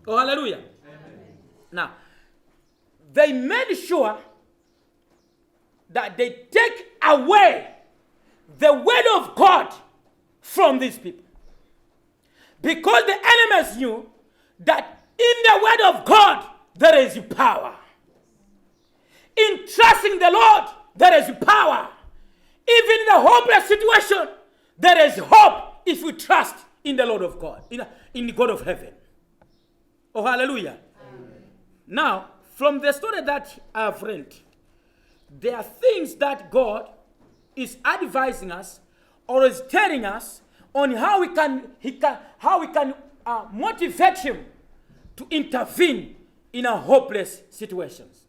Oh, hallelujah. Amen. Now, they made sure that they take away the word of God from these people. Because the enemies knew that in the word of God, there is power. In trusting the Lord, there is power. Even in a hopeless situation, there is hope if we trust in the Lord of God, in the God of heaven. Oh, hallelujah. Amen. Now, from the story that I've read, there are things that God is advising us or is telling us on how we can motivate him to intervene in our hopeless situations.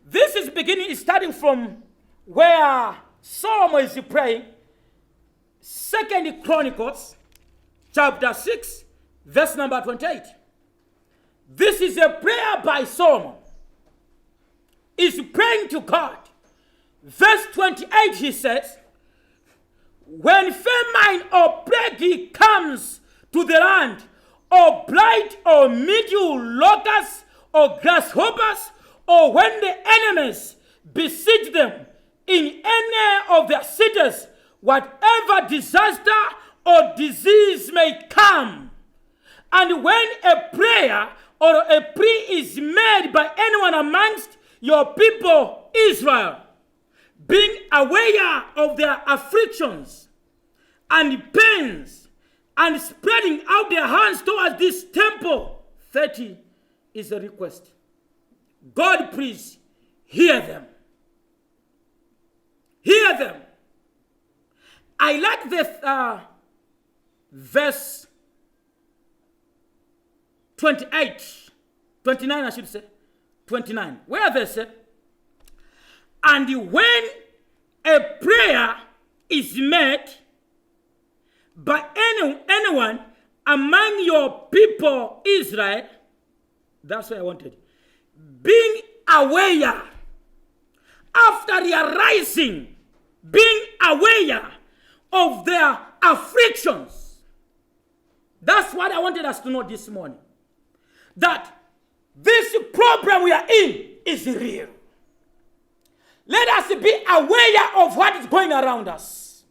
This is starting from where Solomon is praying, 2 Chronicles chapter 6, verse number 28. This is a prayer by Solomon. He's praying to God. Verse 28, he says, when famine or plague comes to the land, or blight or mildew, locusts or grasshoppers, or when the enemies besiege them in any of their cities, whatever disaster or disease may come, and when a prayer or a plea is made by anyone amongst your people Israel, being aware of their afflictions and pains, and spreading out their hands towards this temple, 30 is a request. God, please hear them. Hear them. I like this verse 28, 29 I should say, 29, where they say, and when a prayer is made by anyone among your people Israel, that's what I wanted, being aware, after realizing, being aware of their afflictions. That's what I wanted us to know this morning. That this problem we are in is real. Let us be aware of what is going around us.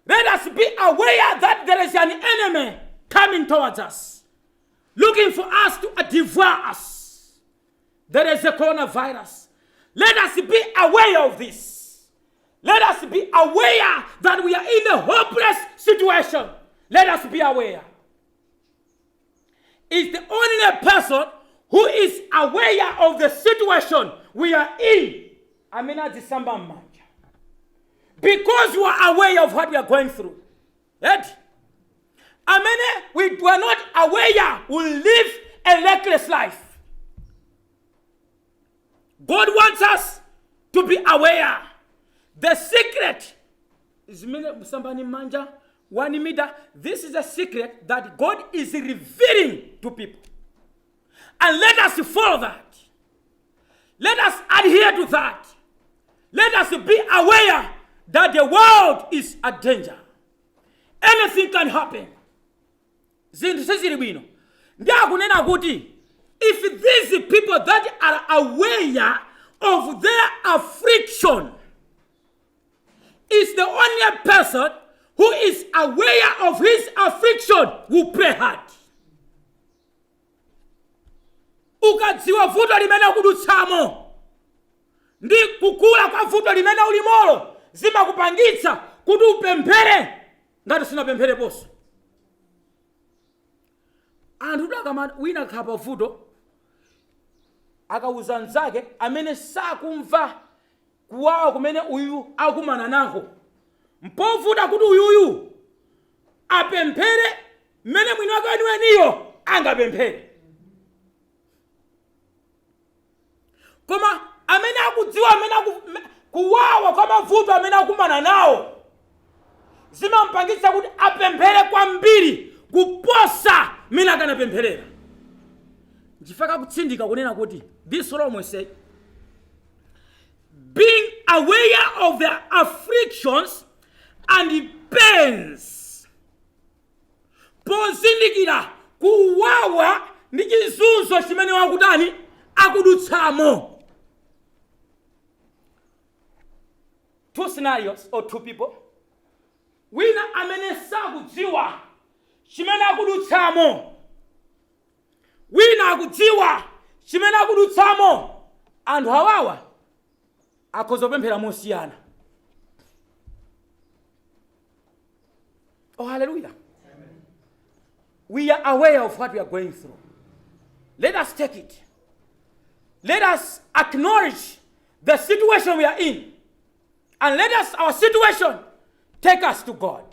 Let us be aware that there is an enemy coming towards us, looking for us to devour us. There is a coronavirus. Let us be aware of this. Let us be aware that we are in a hopeless situation. Let us be aware. It's the only person who is aware of the situation we are in. Because you are aware of what you are going through. Right? We are not aware, we live a reckless life. God wants us to be aware. The secret is somebody manja, 1 meter. This is a secret that God is revealing to people. And let us follow that. Let us adhere to that. Let us be aware that the world is a danger. Anything can happen. If these people that are aware of their affliction is the only person who is aware of his affliction will pray hard. Ukadziwa vuto limene ukudutsamo ndi kukula kwa vuto limene ulimolo zimakupangitsa kuti upemphere ngati sunapemphere poso. Anthu dakamati wina khapa vuto akauza nzake amene sakumva kuwawa kumene uyu akumana nako, mpovuta kuti uyuyu apemphere mmene mwini wake weniyo angapemphere. Koma amene akudziwa amene kuwawa kwa mavuto amene akumana nawo zimampangitsa kuti apemphere kwambiri kuposa mmene akanapempherera. Ndifaka kutsindika kunena kuti this Solomon said, being aware of their afflictions and pains, pozindikira kuwawa ndi chizunzo chimene wakutani akudutsamo. Two scenarios or two people. Wina amene sakudziwa chimene akudutsamo, wina akudziwa chimene akudutsamo. Anthu awawa akhoza kupemphera mosiyana. Oh, hallelujah. Amen. We are aware of what we are going through. Let us take it. Let us acknowledge the situation we are in. And let us, our situation, take us to God.